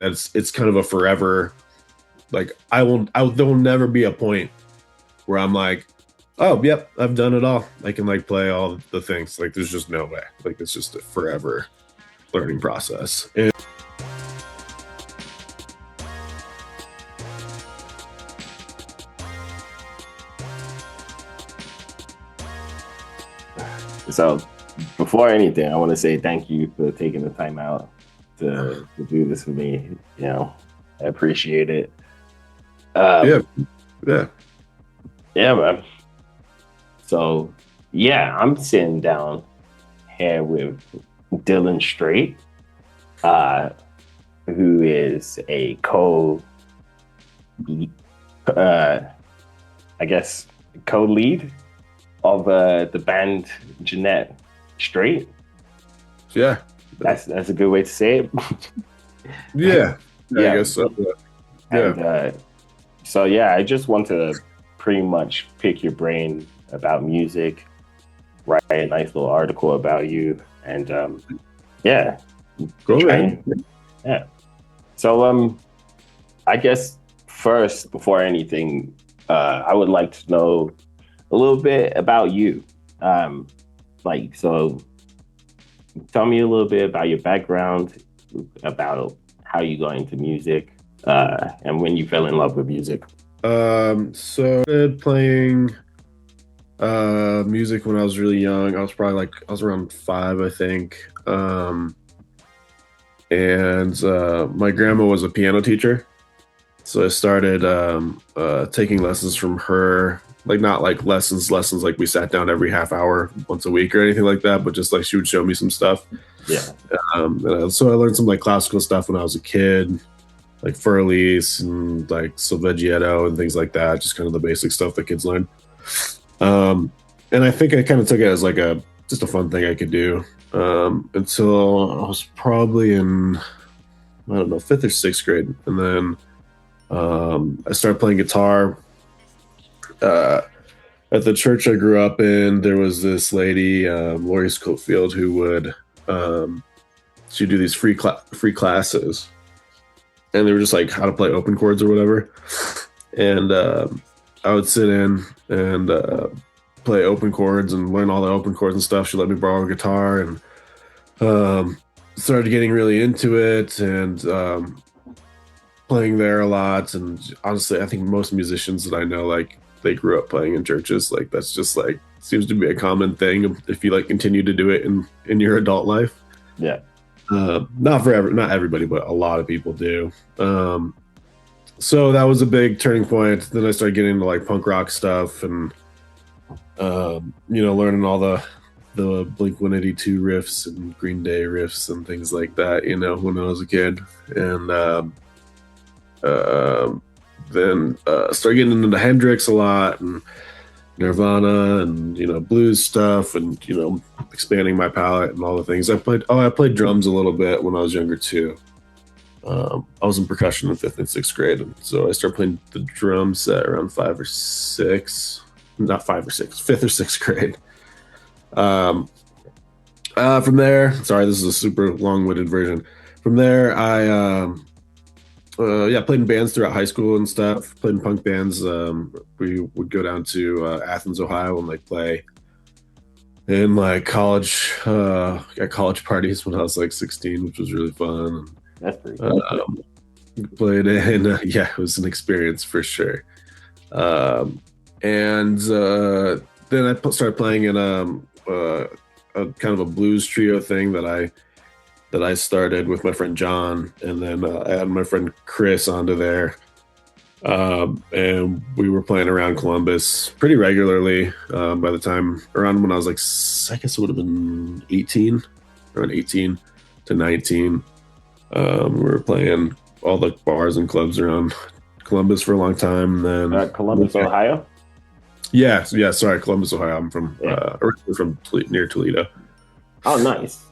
it's kind of a forever, like there will never be a point where I'm like, oh, yep, I've done it all. I can like play all the things. Like there's just no way. Like it's just a forever learning process. And So before anything, I want to say thank you for taking the time out to do this with me. You know, I appreciate it. yeah, yeah. Yeah, man. So yeah, I'm sitting down here with Dylan Streight, who is a uh, I guess, co-lead of the band Jeanette Streight. Yeah, that's a good way to say it. Yeah, I guess so. Yeah. And, so yeah, I just want to pretty much pick your brain about music, write a nice little article about you, and yeah, go ahead. Yeah. So I guess first, before anything, I would like to know a little bit about you. So tell me a little bit about your background, about how you got into music, and when you fell in love with music. So I started playing music when I was really young. I was around 5, I think. And my grandma was a piano teacher. So I started taking lessons from her, like not like lessons like we sat down every half hour once a week or anything like that, but just like she would show me some stuff. Yeah. So I learned some like classical stuff when I was a kid, like Furlies and like Solfeggietto and things like that, just kind of the basic stuff that kids learn. And I think I kind of took it as like just a fun thing I could do until I was probably in, I don't know, 5th or 6th grade. And then I started playing guitar. At the church I grew up in, there was this lady, Lori Schofield, who would she'd do these free classes, and they were just like how to play open chords or whatever. And I would sit in and play open chords and learn all the open chords and stuff. She let me borrow a guitar and started getting really into it and playing there a lot. And honestly, I think most musicians that I know, like, they grew up playing in churches. Like that's just like seems to be a common thing if you like continue to do it in your adult life. Yeah. Not everybody, but a lot of people do. So that was a big turning point. Then I started getting into like punk rock stuff and learning all the Blink-182 riffs and Green Day riffs and things like that, when I was a kid. And then started getting into Hendrix a lot and Nirvana and blues stuff and expanding my palette and all the things. I played drums a little bit when I was younger too. I was in percussion in 5th and 6th grade, and so I started playing the drums at around 5 or 6, not 5 or 6, 5th or 6th grade. From there, sorry, this is a super long-winded version. From there, I played in bands throughout high school and stuff. Played in punk bands. We would go down to Athens, Ohio, and like play in like college at college parties when I was like 16, which was really fun. That's pretty cool. Played in it was an experience for sure. And then I started playing in a kind of a blues trio thing that I started with my friend John, and then I had my friend Chris onto there. And we were playing around Columbus pretty regularly. By the time around when I was like, I guess it would have been 18, around 18 to 19. We were playing all the bars and clubs around Columbus for a long time. And then Columbus, Ohio? Yeah, sorry, Columbus, Ohio. I'm from originally from near Toledo. Oh, nice.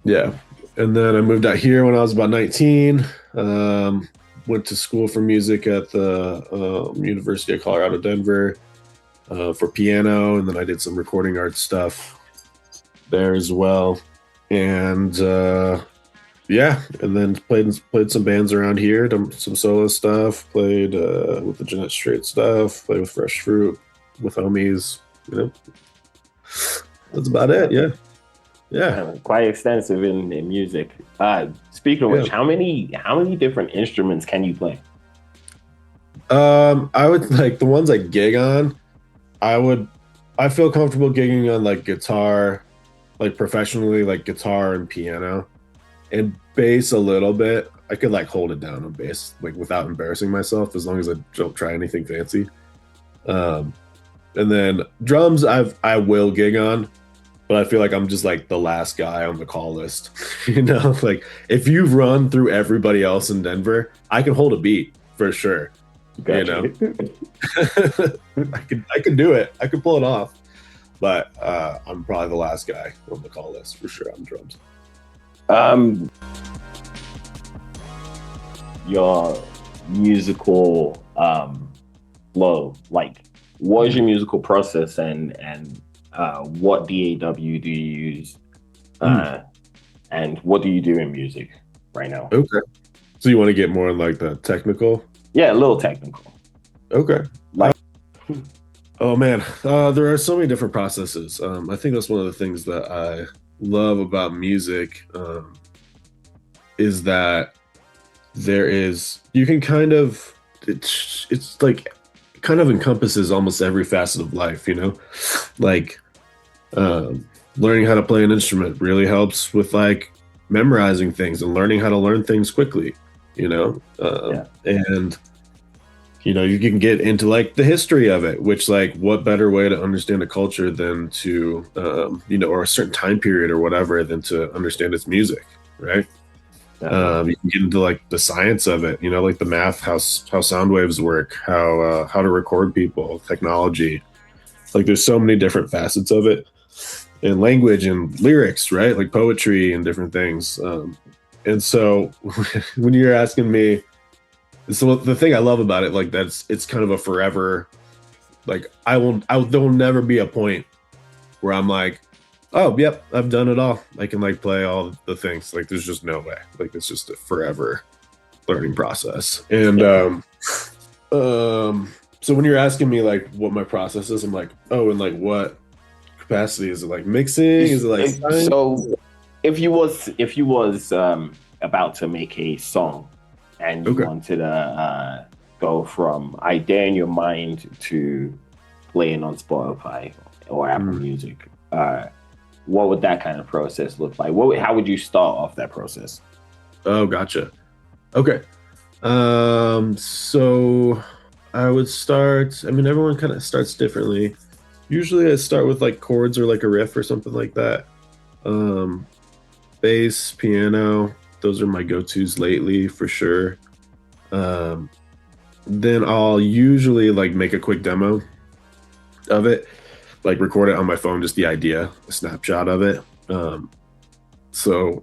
Yeah. And then I moved out here when I was about 19. Went to school for music at the University of Colorado, Denver, for piano. And then I did some recording art stuff there as well. And yeah, and then played some bands around here, done some solo stuff, played with the Jeanette Streight stuff, played with Fresh Fruit, with homies. You know, that's about it. Yeah, yeah, Quite extensive in music. Speaking of yeah. which, how many different instruments can you play? I would like the ones I gig on. I would, I feel comfortable gigging on like guitar, like professionally, like guitar and piano, and bass a little bit. I could like hold it down on bass, like without embarrassing myself, as long as I don't try anything fancy. Um, and then drums, I will gig on, but I feel like I'm just like the last guy on the call list. You know, like if you've run through everybody else in Denver, I can hold a beat for sure. You Gotcha. know, I could do it. I could pull it off, but I'm probably the last guy on the call list for sure on drums. um, your musical flow, like what is your musical process, and what DAW do you use, uh, and what do you do in music right now? Okay. So you want to get more in like the technical? Yeah, a little technical. Okay. Like, Oh man, there are so many different processes. I think that's one of the things that I love about music, is that there is you can kind of it's like kind of encompasses almost every facet of life. You know, like learning how to play an instrument really helps with like memorizing things and learning how to learn things quickly. You know, yeah, and you know you can get into like the history of it, which like what better way to understand a culture than to you know, or a certain time period or whatever, than to understand its music, right? definitely. You can get into like the science of it, you know, like the math, how sound waves work, how to record people, technology. Like there's so many different facets of it, and language and lyrics, right? Like poetry and different things. And so when you're asking me, so the thing I love about it, like that's it's kind of a forever. Like there will never be a point where I'm like, oh, yep, I've done it all. I can like play all the things. Like there's just no way. Like it's just a forever learning process. And Yeah. so when you're asking me like what my process is, I'm like, oh, and like what capacity is it? Like mixing? Is it like science? So, if you was about to make a song and you Okay. wanted to go from idea in your mind to playing on Spotify or Apple Mm. Music, what would that kind of process look like? How would you start off that process? Oh, gotcha. Okay. So I would start. I mean, everyone kind of starts differently. Usually, I start with like chords or like a riff or something like that. Um, Bass, piano, those are my go-tos lately for sure. Um, then I'll usually like make a quick demo of it, like record it on my phone, just the idea, a snapshot of it. Um, so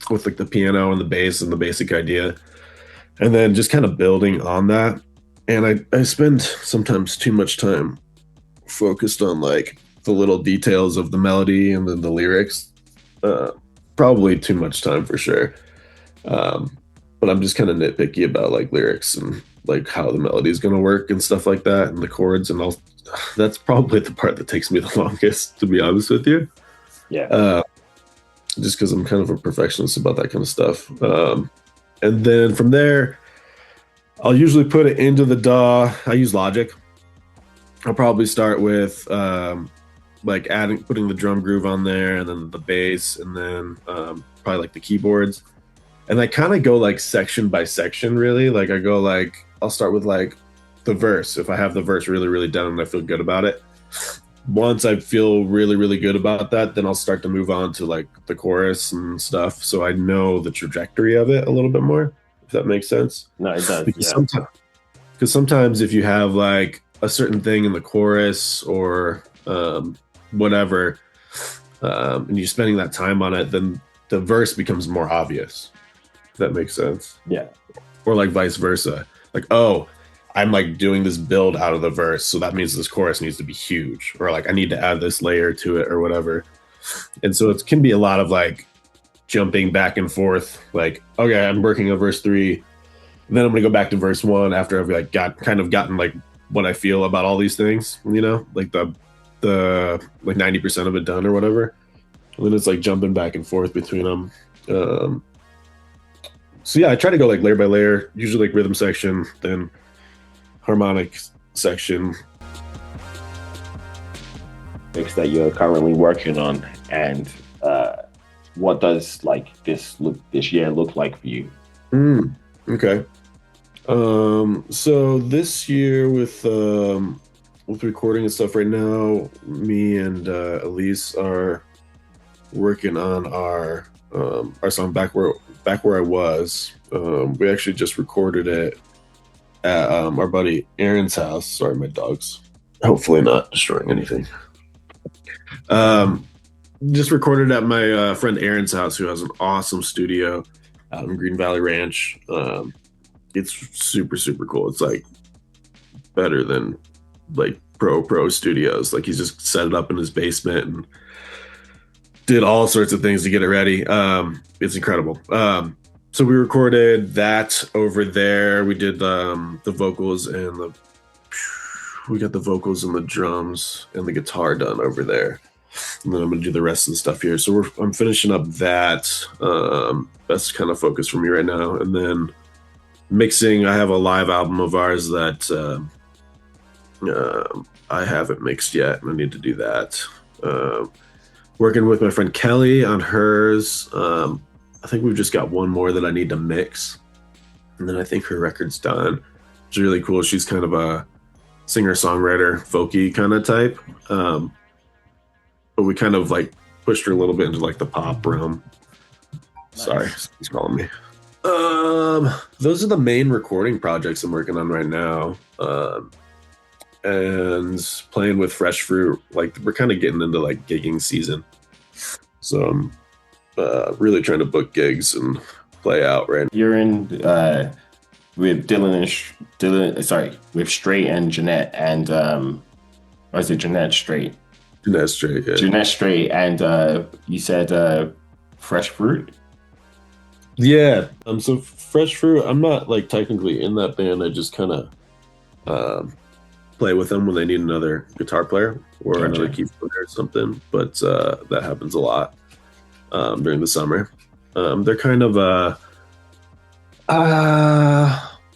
with like the piano and the bass and the basic idea, and then just kind of building on that. And I spend sometimes too much time focused on like the little details of the melody and then the lyrics. Uh, Probably too much time for sure. Um, but I'm just kind of nitpicky about like lyrics and like how the melody is going to work and stuff like that, and the chords and all. That's probably the part that takes me the longest, to be honest with you. Yeah. Uh, just because I'm kind of a perfectionist about that kind of stuff. And then from there, I'll usually put it into the DAW. I use Logic. I'll probably start with like putting the drum groove on there, and then the bass, and then probably like the keyboards. And I kind of go like section by section, really. Like I go like I'll start with like the verse. If I have the verse really, really done and I feel good about it, once I feel really, really good about that, then I'll start to move on to like the chorus and stuff. So I know the trajectory of it a little bit more, if that makes sense. No, it does. Because Yeah. sometimes if you have like a certain thing in the chorus or whatever, and you're spending that time on it, then the verse becomes more obvious. If that makes sense. Yeah. Or like vice versa. Like, oh, I'm like doing this build out of the verse, so that means this chorus needs to be huge, or like I need to add this layer to it or whatever. And so it can be a lot of like jumping back and forth. Like, okay, I'm working on verse 3, then I'm gonna go back to verse 1 after I've like gotten like what I feel about all these things, like the like 90% of it done or whatever. And then it's like jumping back and forth between them. So yeah, I try to go like layer by layer, usually like rhythm section, then harmonic section. Mix that you're currently working on, and what does like this year look like for you? Okay. So this year with recording and stuff right now, me and Elise are working on our song back where I was. We actually just recorded it at our buddy Aaron's house. Sorry, my dog's hopefully not destroying anything. Just recorded at my friend Aaron's house, who has an awesome studio out in Green Valley Ranch. It's super, super cool. It's like better than like pro studios. Like he's just set it up in his basement and did all sorts of things to get it ready. It's incredible. So we recorded that over there. We did the vocals and we got the vocals and the drums and the guitar done over there. And then I'm gonna do the rest of the stuff here. So I'm finishing up that. That's kind of focus for me right now. And then mixing, I have a live album of ours that I haven't mixed yet, and I need to do that. Working with my friend Kelly on hers. I think we've just got one more that I need to mix, and then I think her record's done. It's really cool. She's kind of a singer-songwriter, folky kind of type. But we kind of like pushed her a little bit into like the pop realm. Nice. Sorry, he's calling me. Those are the main recording projects I'm working on right now. And playing with Fresh Fruit. Like we're kind of getting into like gigging season. So I'm really trying to book gigs and play out right now. You're in with with Streight and Jeanette, and or is it Jeanette Streight? Jeanette Streight, yeah. Jeanette Streight, and you said Fresh Fruit? Yeah. So Fresh Fruit, I'm not like technically in that band. I just kind of play with them when they need another guitar player or another keyboard or something. But that happens a lot during the summer. They're kind of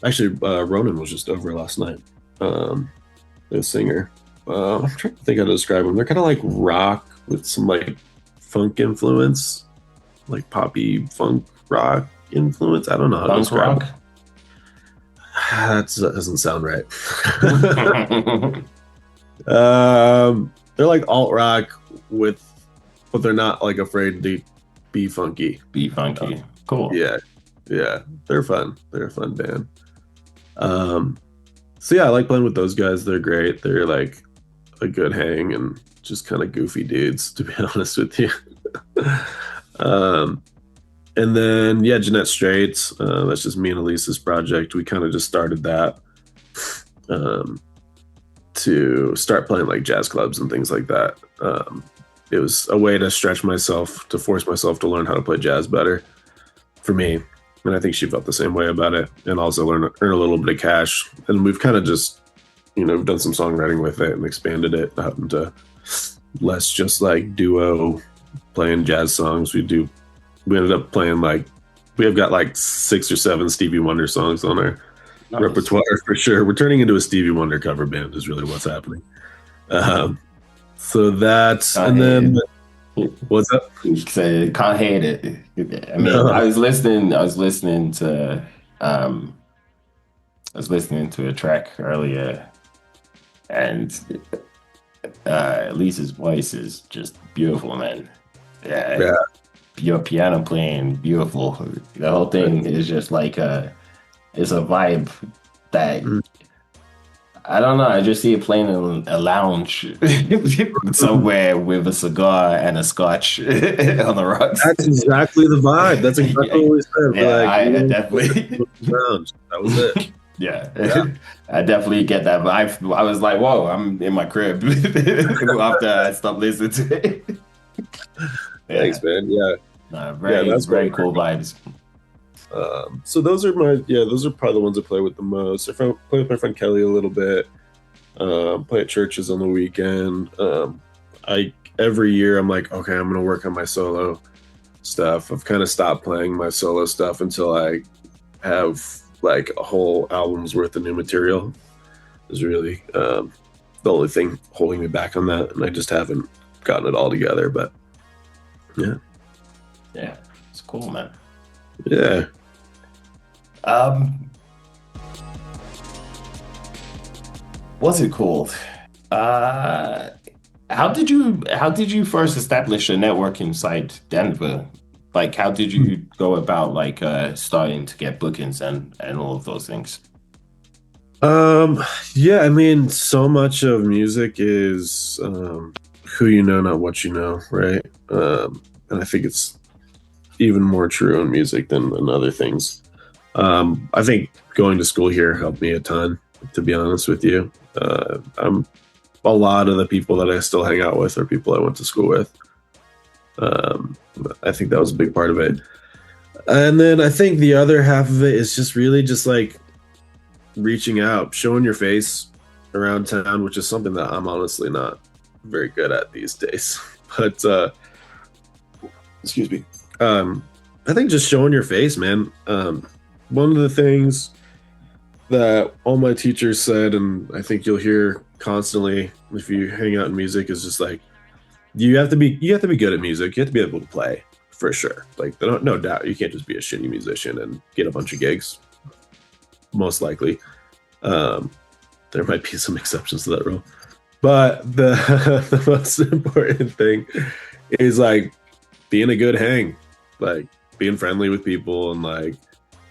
actually Ronan was just over last night. The singer. I'm trying to think how to describe them. They're kind of like rock with some like funk influence, like poppy funk rock influence. I don't know how to describe it. That doesn't sound right. They're like alt rock but they're not like afraid to be funky. Be funky. Cool. Yeah. They're fun. They're a fun band. So yeah, I like playing with those guys. They're great. They're like a good hang and just kind of goofy dudes, to be honest with you. And then yeah, Jeanette Streight. That's just me and Elise's project. We kind of just started that to start playing like jazz clubs and things like that. It was a way to stretch myself, to force myself to learn how to play jazz better for me. And I think she felt the same way about it, and also earn a little bit of cash. And we've kind of just, we've done some songwriting with it and expanded it out into less just like duo playing jazz songs. We ended up playing we have got like 6 or 7 Stevie Wonder songs on our repertoire for sure. We're turning into a Stevie Wonder cover band is really what's happening. So that's, and then what's up? Can't hate it. I mean, no. I was listening to a track earlier, and Lisa's voice is just beautiful, man. Yeah. Your piano playing, beautiful. The whole thing is just like it's a vibe that I don't know. I just see it playing in a lounge somewhere with a cigar and a scotch on the rocks. That's exactly the vibe. That's exactly what we said. Yeah, I definitely. Lounge. That was it. Yeah. I definitely get that vibe. I was like, whoa, I'm in my crib after I stopped listening to it. Thanks, man. Yeah. Yeah, Very, that's very what. cool vibes. So those are my those are probably the ones I play with the most. Play with my friend Kelly a little bit. Play at churches on the weekend. I every year I'm like, okay, I'm gonna work on my solo stuff. I've kind of stopped playing my solo stuff until I have like a whole album's worth of new material. Is really the only thing holding me back on that, and I just haven't gotten it all together. But yeah, Yeah, it's cool, man. yeah. Um, what's it called? Uh, how did you first establish a network inside Denver? Like, how did you go about like starting to get bookings and all of those things? Um, yeah, I mean, so much of music is who you know, not what you know, right? And I think it's even more true in music than in other things. I think going to school here helped me a ton, to be honest with you. I'm a lot of the people that I still hang out with are people I went to school with. Um, I think that was a big part of it. And then I think the other half of it is just really just like reaching out, showing your face around town, which is something that I'm honestly not very good at these days. But excuse me. I think just showing your face, man. One of the things that all my teachers said, and I think you'll hear constantly if you hang out in music, is just like you have to be good at music. You have to be able to play for sure. Like no doubt, you can't just be a shitty musician and get a bunch of gigs. Most likely, um, there might be some exceptions to that rule, but the the most important thing is like being a good hang, like being friendly with people and like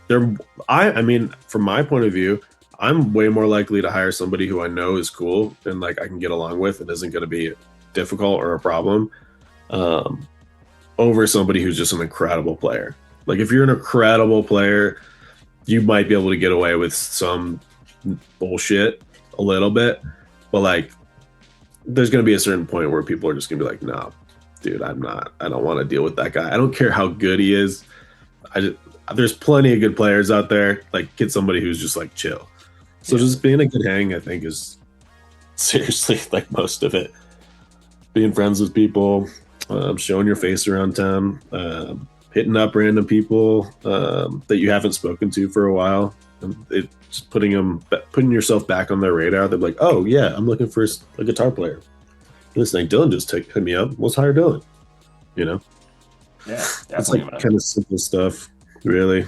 they're I mean from my point of view, I'm way more likely to hire somebody who I know is cool and like I can get along with and isn't going to be difficult or a problem, um, over somebody who's just an incredible player. Like if you're an incredible player, you might be able to get away with some bullshit a little bit, but like there's going to be a certain point where people are just going to be like, nah, dude, I don't want to deal with that guy. I don't care how good he is. There's plenty of good players out there. Like get somebody who's just like chill. So just being a good hang, I think, is seriously like most of it. Being friends with people, showing your face around town, hitting up random people that you haven't spoken to for a while, and just putting yourself back on their radar. They're like, oh yeah, I'm looking for a guitar player. This thing, Dylan just hit me up. Let's hire Dylan. You know, Yeah, it's definitely, like man. kind of simple stuff, really.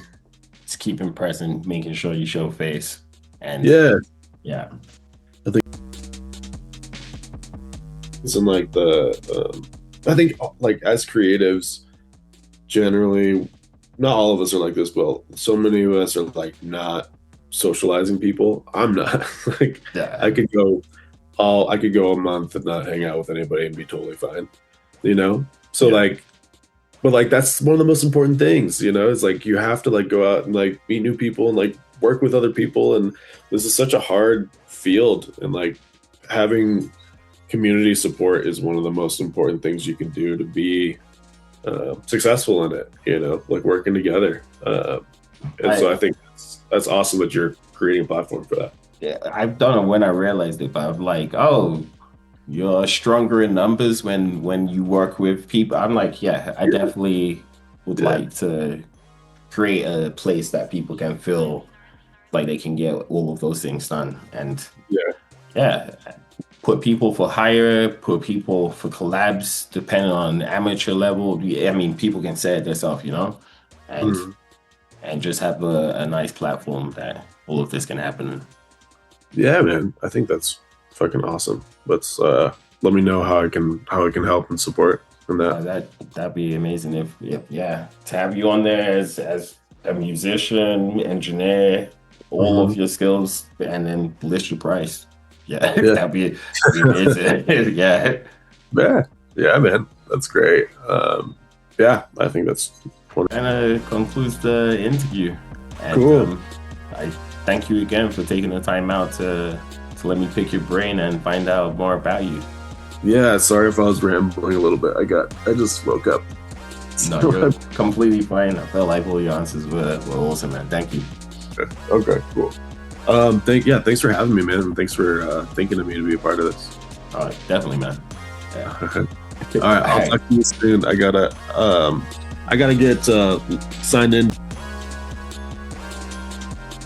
Just keeping present, making sure you show face, and Yeah, yeah, I think it's in like I think like as creatives, generally, not all of us are like this, but so many of us are like not socializing people. I'm not. Like yeah, I could go a month and not hang out with anybody and be totally fine. You know? So yeah. like but like that's one of the most important things, you know, it's like you have to like go out and like meet new people and like work with other people, and this is such a hard field, and like having community support is one of the most important things you can do to be successful in it, you know, like working together. And so I think that's awesome that you're creating a platform for that. Yeah, I don't know when I realized it, but I'm like, oh, you're stronger in numbers when you work with people. I'm like, yeah, I definitely would Yeah. like to create a place that people can feel like they can get all of those things done. And Yeah. yeah, put people for hire, put people for collabs, depending on amateur level. I mean, people can say it themselves, you know, and Mhm. and just have a nice platform that all of this can happen. Yeah, man. I think that's fucking awesome. Let me know how I can help and support in that. That'd be amazing if yeah, to have you on there as a musician, engineer, all of Hmm. your skills, and then list your price. Yeah, Yeah. that'd be amazing. Yeah. Yeah. Yeah, man. That's great. Yeah, I think that's Kind of concludes the interview, and cool. I thank you again for taking the time out to let me pick your brain and find out more about you. Yeah, sorry if I was rambling a little bit. I just woke up. No, you're completely fine. I felt like all your answers were awesome, man. Thank you. Okay, cool. Thanks for having me, man, and thanks for thinking of me to be a part of this. All right, definitely, man. Yeah. All right, I'll talk to you soon. I gotta get signed in